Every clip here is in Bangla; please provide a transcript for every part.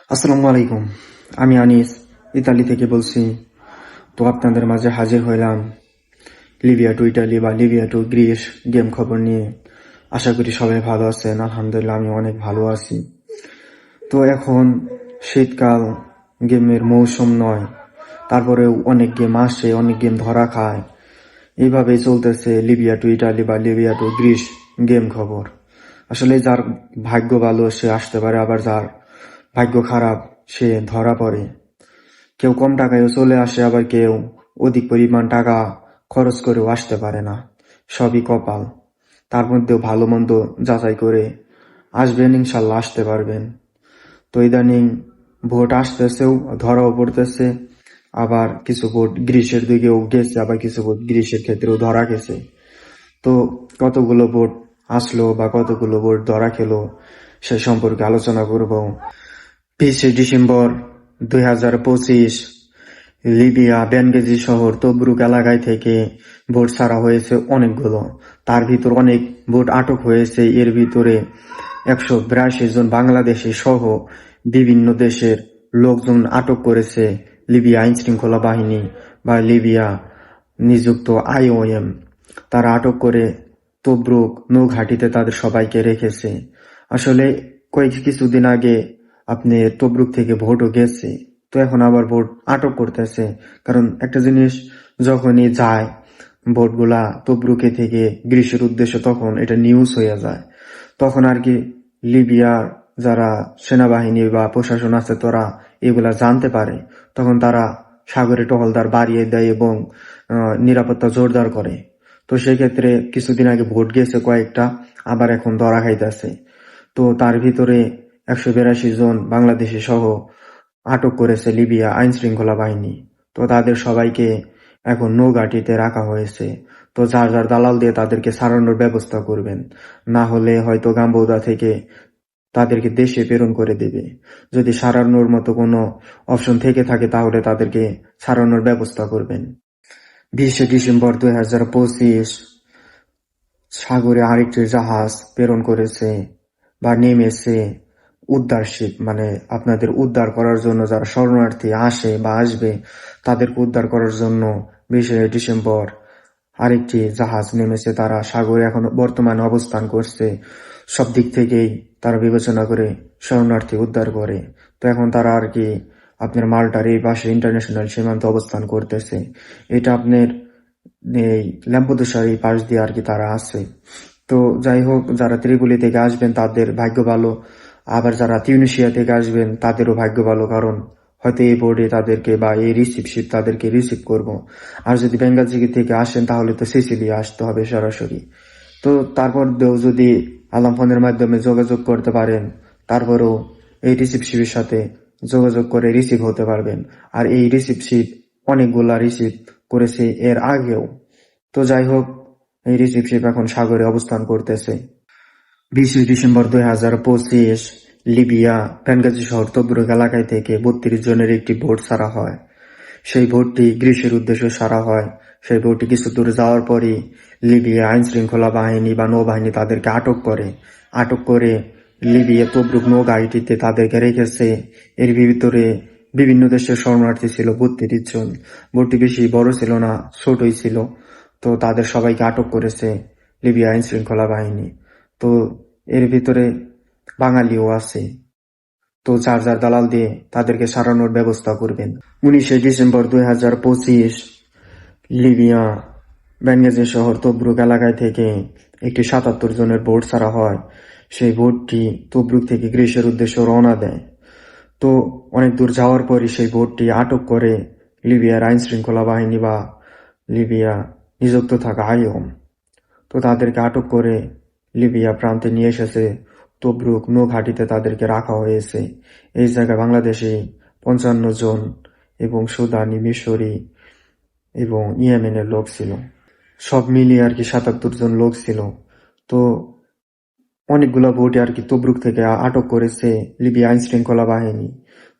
আসসালামু আলাইকুম। আমি আনিস ইতালি থেকে বলছি। তো আপনাদের মাঝে হাজির হইলাম লিবিয়া টু ইটালি বা লিবিয়া টু গ্রিস গেম খবর নিয়ে। আশা করি সবাই ভালো আছেন। আলহামদুলিল্লাহ আমি অনেক ভালো আছি। তো এখন শীতকাল, গেমের মৌসুম নয়, তারপরেও অনেক গেম আসে, অনেক গেম ধরা খায়। এইভাবেই চলতেছে লিবিয়া টু ইটালি বা লিবিয়া টু গ্রিস গেম খবর। আসলে যার ভাগ্য ভালো সে আসতে পারে, আবার যার ভাগ্য খারাপ সে ধরা পড়ে। কেউ কম টাকায়ও চলে আসে, আবার কেউ অধিক পরিমাণ টাকা খরচ করেও আসতে পারে না। সবই কপাল। তার মধ্যেও ভালো মন্দ যাচাই করে আসবেন, ইনশাল্লাহ আসতে পারবেন। তো ইদানিং ভোট আসতেছেও, ধরাও পড়তেছে। আবার কিছু ভোট গ্রীষ্মের দিকেও গেছে, আবার কিছু ভোট গ্রীষ্মের ক্ষেত্রেও ধরা গেছে। তো কতগুলো ভোট আসলো বা কতগুলো ভোট ধরা খেলো সে সম্পর্কে আলোচনা করব। 20 ডিসেম্বর 2025 লিবিয়া বেনগাজি শহর তবরুক এলাকায় থেকে ভোট ছাড়া হয়েছে অনেকগুলো। তার ভিতর অনেক ভোট আটক হয়েছে। এর ভিতরে 182 জন বাংলাদেশি সহ বিভিন্ন দেশের লোকজন আটক করেছে লিবিয়া আইন শৃঙ্খলা বাহিনী বা লিবিয়া নিযুক্ত IOM। তারা আটক করে তবরুক নৌঘাঁটিতে তাদের সবাইকে রেখেছে। আসলে কিছুদিন আগে আপনি তবরুক থেকে ভোটও গেছে, তো এখন আবার ভোট আটক করতেছে। কারণ একটা জিনিস যখনই যায় ভোটগুলা তবরুকে থেকে গ্রীসের উদ্দেশ্যে, তখন এটা নিউজ হয়ে যায়। তখন আর কি লিবিয়ার যারা সেনাবাহিনী বা প্রশাসন আছে তারা এগুলা জানতে পারে। তখন তারা সাগরে টহলদার বাড়িয়ে দেয় এবং নিরাপত্তা জোরদার করে। তো সেক্ষেত্রে কিছুদিন আগে ভোট গেছে কয়েকটা, আবার এখন ধরা খাইতেছে। তো তার ভিতরে 182 জন বাংলাদেশি সহ আটক করেছে লিবিয়া আইন শৃঙ্খলা বাহিনী। তো তাদের সবাইকে এখন নৌঘাঁটিতে রাখা হয়েছে। তো যার যার দালাল দিয়ে তাদেরকে ছাড়ানোর ব্যবস্থা করবেন, না হলে হয়তো গাম্বুদা থেকে তাদেরকে দেশে প্রেরণ করে দেবে। যদি সারানোর মতো কোনো অপশন থেকে থাকে তাহলে তাদেরকে ছাড়ানোর ব্যবস্থা করবেন। 20 ডিসেম্বর 2025 সাগরে আরেকটি জাহাজ প্রেরণ করেছে বা নেমেছে উদ্ধার শিপ, মানে আপনাদের উদ্ধার করার জন্য যারা শরণার্থী আসে বা আসবে তাদেরকে উদ্ধার করার জন্য 20 ডিসেম্বর আরেকটি জাহাজ নেমেছে। তারা সাগরে এখন বর্তমানে অবস্থান করছে। সব দিক থেকেই তারা বিবেচনা করে শরণার্থী উদ্ধার করে। তো এখন তারা আর কি আপনার মাল্টার এই পাশে ইন্টারন্যাশনাল সীমান্তে অবস্থান করতেছে। এটা আপনার এই ল্যাম্পোদোসার এই পাশ দিয়ে আর কি তারা আছে। তো যাই হোক, যারা ত্রিপুলি থেকে আসবেন তাদের ভাগ্য ভালো, আবার যারা তিউনিসিয়া থেকে আসবেন তাদেরও ভাগ্য ভালো। কারণ হয়তো এই বোর্ডে তাদেরকে বা এই রিসিপশিপ তাদেরকে রিসিভ করব। আর যদি বেঙ্গাজি থেকে আসেন তাহলে তো সিসিলিয়া আসতে হবে সরাসরি। তো তারপর যদি আলাম ফোনের মাধ্যমে যোগাযোগ করতে পারেন, তারপরেও এই রিসিপশিপের সাথে যোগাযোগ করে রিসিভ হতে পারবেন। আর এই রিসিপশিপ অনেকগুলা রিসিভ করেছে এর আগেও। তো যাই হোক, এই রিসিপশিপ এখন সাগরে অবস্থান করতেছে। 20 ডিসেম্বর 2025 লিবিয়া বেনগাজি শহর তবরুক এলাকায় থেকে 32 জনের একটি ভোট ছাড়া হয়। সেই ভোটটি গ্রীসের উদ্দেশ্যে ছাড়া হয়। সেই ভোটটি কিছু দূর যাওয়ার পরই লিবিয়া আইন শৃঙ্খলা বাহিনী বা নৌবাহিনী তাদেরকে আটক করে লিবিয়া তবরুক নৌঘাঁটিতে তাদেরকে রেখেছে। এর ভিতরে বিভিন্ন দেশের শরণার্থী ছিল 32 জন। ভোটটি বেশি বড় ছিল না, ছোটই ছিল। তো তাদের সবাইকে আটক করেছে লিবিয়া আইন শৃঙ্খলা বাহিনী। তো এর ভিতরে বাঙালিও আছে। তো যার যার দালাল দিয়ে তাদেরকে সারানোর ব্যবস্থা করবেন। 19 ডিসেম্বর 2025 লিবিয়া বেনগাজি শহর তবরুক এলাকায় থেকে একটি 77 জনের ভোট ছাড়া হয়। সেই ভোটটি তবরুক থেকে গ্রীসের উদ্দেশ্যে রওনা দেয়। তো অনেক দূর যাওয়ার পরই সেই ভোটটি আটক করে লিবিয়ার আইন শৃঙ্খলা বাহিনী বা লিবিয়া নিযুক্ত থাকা IOM। তো তাদেরকে আটক করে লিবিয়া প্রান্তে নিয়ে এসেছে তবরুক নৌঘাঁটিতে তাদেরকে রাখা হয়েছে। এই জায়গায় বাংলাদেশি 55 জন এবং সুদানি, মিশরি এবং ইয়েমেনের লোক ছিল। সব মিলিয়ে আর কি 77 জন লোক ছিল। তো অনেকগুলো ভোটে আর কি তবরুক থেকে আটক করেছে লিবিয়া আইন শৃঙ্খলা বাহিনী।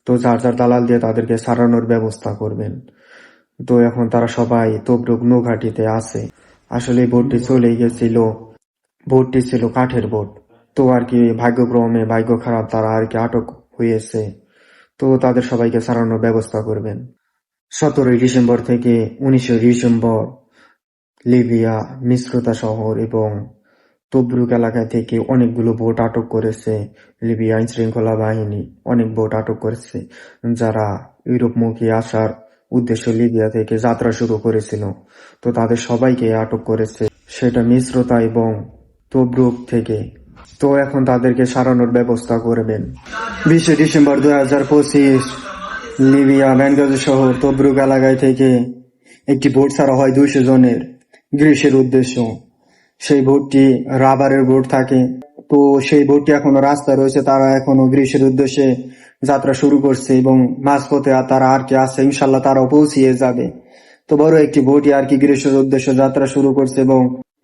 তো যার যার দালাল দিয়ে তাদেরকে সারানোর ব্যবস্থা করবেন। তো এখন তারা সবাই তবরুক নৌঘাঁটিতে আছে। আসলে এই ভোটটি চলেই গেছিল। ভোটটি ছিল কাঠের ভোট। তো আর কি ভাগ্য খারাপ তারা আর কি আটক হয়েছে। তো তাদের সবাইকে ছাড়ানোর ব্যবস্থা করবেন। 17 ডিসেম্বর থেকে 19 ডিসেম্বর লিবিয়া মিশ্রতা শহর এবং তবরুক এলাকা থেকে অনেকগুলো বোট আটক করেছে লিবিয়া আইনশৃঙ্খলা বাহিনী। অনেক বোট আটক করেছে যারা ইউরোপমুখী আসার উদ্দেশ্য লিবিয়া থেকে যাত্রা শুরু করেছিল। তো তাদের সবাইকে আটক করেছে, সেটা মিশ্রতা এবং তবরুক থেকে। তো এখন তাদেরকে সারানোর ব্যবস্থা করবেন। 20 ডিসেম্বর 2025 লিবিয়া বেনগাজি শহর তবরুক এলাকায় থেকে একটি বোট ছাড়া হয় 200 জনের গ্রিসের উদ্দেশ্য। সেই বোটটি রাবারের বোট থাকে। তো সেই বোটটি এখনো রাস্তায় রয়েছে, তারা এখনো গ্রিসের উদ্দেশ্যে যাত্রা শুরু করছে এবং মাঝপথে তারা আর কি আছে, ইনশাল্লাহ তারাও পৌঁছিয়ে যাবে। তো বড় একটি বোটই আর কি গ্রিসের উদ্দেশ্যে যাত্রা শুরু করছে এবং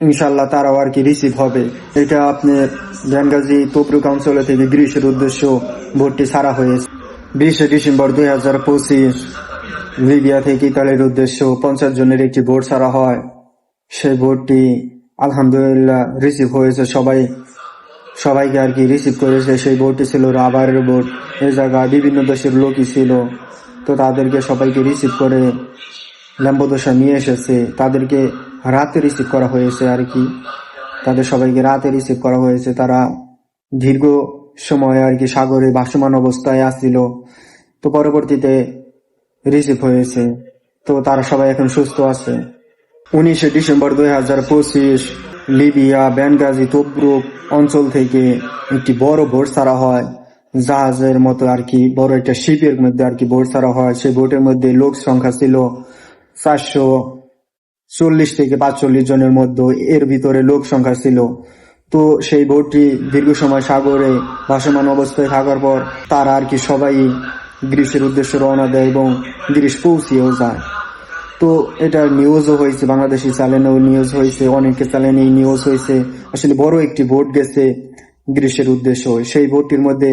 ইনশাল্লাহ তারাও আর কি রিসিভ হবে। এটা আপনার বেনগাজি তবরুক অঞ্চল থেকে গ্রিসের উদ্দেশ্য বোটটি ছাড়া হয়েছে। 20 ডিসেম্বর 2025 লিবিয়া থেকে ইতালির উদ্দেশ্য 50 জনের একটি বোট ছাড়া হয়। সেই বোটটি আলহামদুলিল্লাহ রিসিভ হয়েছে, সবাইকে আর কি রিসিভ করেছে। সেই বোটটি ছিল রাবারের বোট। এই জায়গায় বিভিন্ন দেশের লোকই ছিল। তো তাদেরকে সবাইকে রিসিভ করে ল্যাম্বোদোসা নিয়ে এসেছে। তাদেরকে রাতে রিসিভ করা হয়েছে আর কি, তাদের সবাইকে রাতে রিসিভ করা হয়েছে। তারা দীর্ঘ সময় আর কি সাগরে ভাসমান অবস্থায় আসছিল, তো পরবর্তীতে রিসিভ হয়েছে। তো তারা সবাই এখন সুস্থ আছে। 19 ডিসেম্বর 2025 লিবিয়া বেনগাজি তবরুক অঞ্চল থেকে একটি বড় বোট ছাড়া হয়, জাহাজের মতো আর কি, বড় একটা শিপের মধ্যে আর কি বোট ছাড়া হয়। সেই বোটের মধ্যে লোক সংখ্যা ছিল 440 থেকে 45 জনের মধ্যে, এর ভিতরে লোক সংখ্যা ছিল। তো সেই বোটটি দীর্ঘ সময় সাগরে ভাসমান অবস্থায় থাকার পর তারা আর কি সবাই গ্রিসের উদ্দেশ্যে রওনা দেয় এবং গ্রিস পৌঁছিয়েও যায়। তো এটা নিউজও হয়েছে, বাংলাদেশি চ্যানেলেও নিউজ হয়েছে, অনেকের চ্যানেলেই নিউজ হয়েছে। আসলে বড় একটি বোট গেছে গ্রিসের উদ্দেশ্য। সেই বোটটির মধ্যে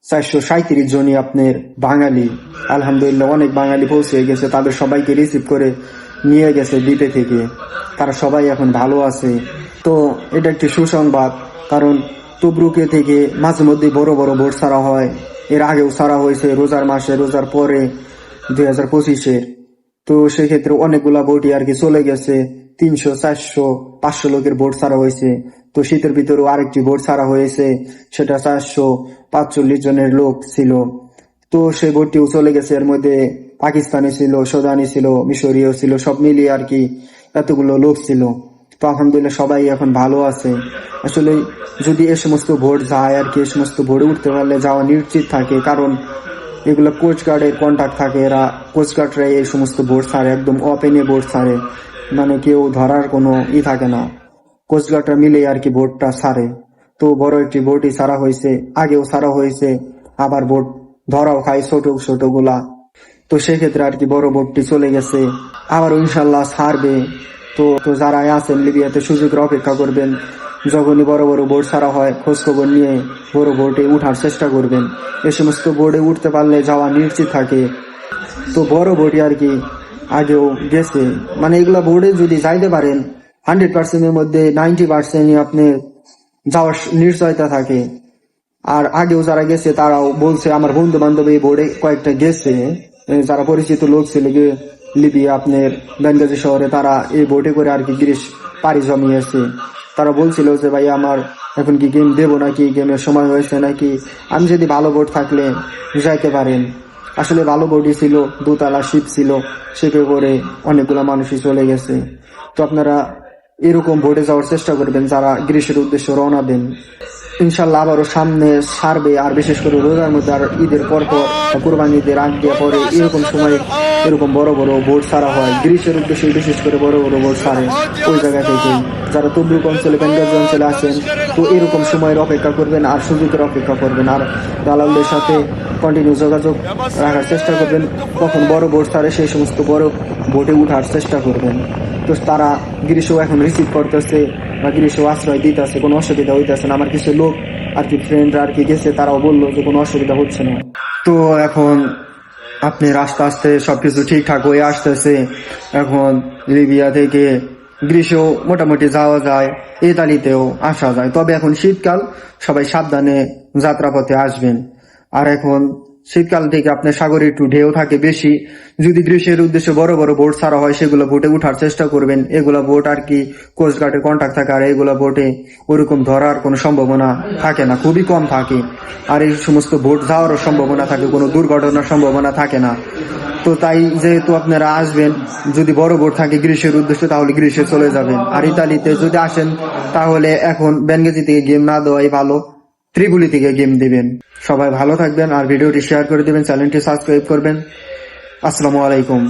437 জনই আপনার বাঙালি। আলহামদুলিল্লাহ অনেক বাঙালি পৌঁছে গেছে, তাদের সবাইকে রিসিভ করে নিয়ে গেছে দ্বীপে থেকে। তারা সবাই এখন ভালো আছে। তো এটা একটি সুসংবাদ, কারণ তবরুকে থেকে মাঝে মধ্যে বড় বড় বোট ছাড়া হয়। এর আগেও ছাড়া হয়েছে রোজার মাসে, রোজার পরে 2025-এর। তো সেক্ষেত্রে অনেকগুলা বোটই আর কি চলে গেছে। 300, 400, 500 লোকের বোট ছাড়া হয়েছে। তো শীতের ভিতরেও আরেকটি বোট ছাড়া হয়েছে, সেটা 445 জনের লোক ছিল। তো সেই বোটটিও চলে গেছে। এর মধ্যে পাকিস্তানি ছিল, সুদানি ছিল, মিশরীয় ছিল, সব মিলিয়ে আর কি এতগুলো লোক ছিল। তো আলহামদুলিল্লাহ সবাই এখন ভালো আছে। আসলে যদি এ সমস্ত বোট যায় আর কি, এ সমস্ত বোটে উঠতে পারলে যাওয়া নিশ্চিত থাকে, কারণ এগুলো কোস্টগার্ডের কন্ট্যাক্ট থাকে। এরা কোস্টগার্ডরা এই সমস্ত বোট ছাড়ে, একদম ওপেনে বোট ছাড়ে, মানে কেউ ধরার কোনো থাকে না। কোস্টগার্ডরা মিলে আর কি বোটটা ছাড়ে। তো বড় একটি বোটই ছাড়া হয়েছে, আগেও ছাড়া হয়েছে, আবার বোট ধরাও খায় ছোট ছোট গুলা। তো সেক্ষেত্রে আর কি বড় বোটটি চলে গেছে, আবার ইনশাল্লাহ ছাড়বে। তো যারা আছেন লিবিয়াতে সুযোগের অপেক্ষা করবেন। যখনই বড় বড় বোট ছাড়া হয় খোঁজখবর নিয়ে বড় বোটে উঠার চেষ্টা করবেন। এ সমস্ত বোর্ডে উঠতে পারলে যাওয়া নিশ্চিত থাকে। তো বড় বোটই আর কি আগেও গেছে, মানে এগুলা বোর্ডে যদি যাইতে পারেন 100%-এর মধ্যে 90%-ই আপনি যাওয়ার নিশ্চয়তা থাকে। আর আগেও যারা গেছে তারাও বলছে, আমার বন্ধু বান্ধব এই বোর্ডে কয়েকটা গেছে, যারা পরিচিত লোক ছিল গিয়ে লিবিয়া আপনার বেনগাজি শহরে, তারা এই বোটে করে আর কি গ্রিস পাড়ি জমিয়েছে। তারা বলছিল যে ভাই আমার এখন কি গেম দেবো নাকি, গেমের সময় হয়েছে নাকি, আমি যদি ভালো বোট থাকলে যাইতে পারেন। আসলে ভালো বোটই ছিল, দোতলা শিপ ছিল, শিপে করে অনেকগুলা মানুষই চলে গেছে। তো আপনারা এরকম বোটে যাওয়ার চেষ্টা করবেন যারা গ্রিসের উদ্দেশ্যে রওনা দেন। ইনশাল্লাহ আবারও সামনে সারবে, আর বিশেষ করে রোজার মধ্যে আর ঈদের পর কুরবানি ঈদের আগ দিয়ে পরে এরকম সময় এরকম বড় বড় বোট ছাড়া হয় গ্রিসের উদ্দেশ্যে, বিশেষ করে বড় বড় বোট ছাড়ে ওই জায়গা থেকে। যারা তবরুক অঞ্চলে বেনগাজি অঞ্চলে আছেন, তো এরকম সময়ের অপেক্ষা করবেন আর সুযোগের অপেক্ষা করবেন, আর দালালদের সাথে কন্টিনিউ যোগাযোগ রাখার চেষ্টা করবেন। কখন বড় বোট ছাড়ে সেই সমস্ত বড় বোটে উঠার চেষ্টা করবেন। তো তারা গ্রীষ্ম এখন রিসিভ করতেছে বা গ্রীষ্ম আশ্রয় দিতেছে, কোনো অসুবিধা হইতেছে না। আমার কিছু লোক আর কি ফ্রেন্ডরা আর কি গেছে, তারাও বললো যে কোনো অসুবিধা হচ্ছে না। তো এখন আপনি আস্তে আস্তে সবকিছু ঠিকঠাক হয়ে আসতেছে। এখন লিবিয়া থেকে গ্রীষ্মেও মোটামুটি যাওয়া যায়, ইতালিতেও আসা যায়। তবে এখন শীতকাল, সবাই সাবধানে যাত্রাপথে আসবেন। আর এখন শীতকাল থেকে আপনার সাগরে একটু ঢেউ থাকে বেশি। যদি গ্রীষ্মের উদ্দেশ্যে বড় বড় বোট ছাড়া হয় সেগুলো বোটে উঠার চেষ্টা করবেন। এগুলা বোট আর কি কোস্টগার্ডের কন্ট্যাক্ট থাকে, আর এগুলা বোটে ওরকম ধরার কোনো সম্ভাবনা থাকে না, খুবই কম থাকে। আর এই সমস্ত বোট যাওয়ারও সম্ভাবনা থাকে, কোনো দুর্ঘটনার সম্ভাবনা থাকে না। তো তাই যেহেতু আপনারা আসবেন, যদি বড় বোট থাকে গ্রীষ্মের উদ্দেশ্যে তাহলে গ্রীষ্মে চলে যাবেন। আর ইতালিতে যদি আসেন তাহলে এখন বেনগেজি থেকে গেম না দেওয়াই ভালো, ত্রিপুলি থেকে গেম দিবেন। সবাই ভালো থাকবেন আর ভিডিওটি শেয়ার করে দিবেন, চ্যানেলটি সাবস্ক্রাইব করবেন। আসসালামু আলাইকুম।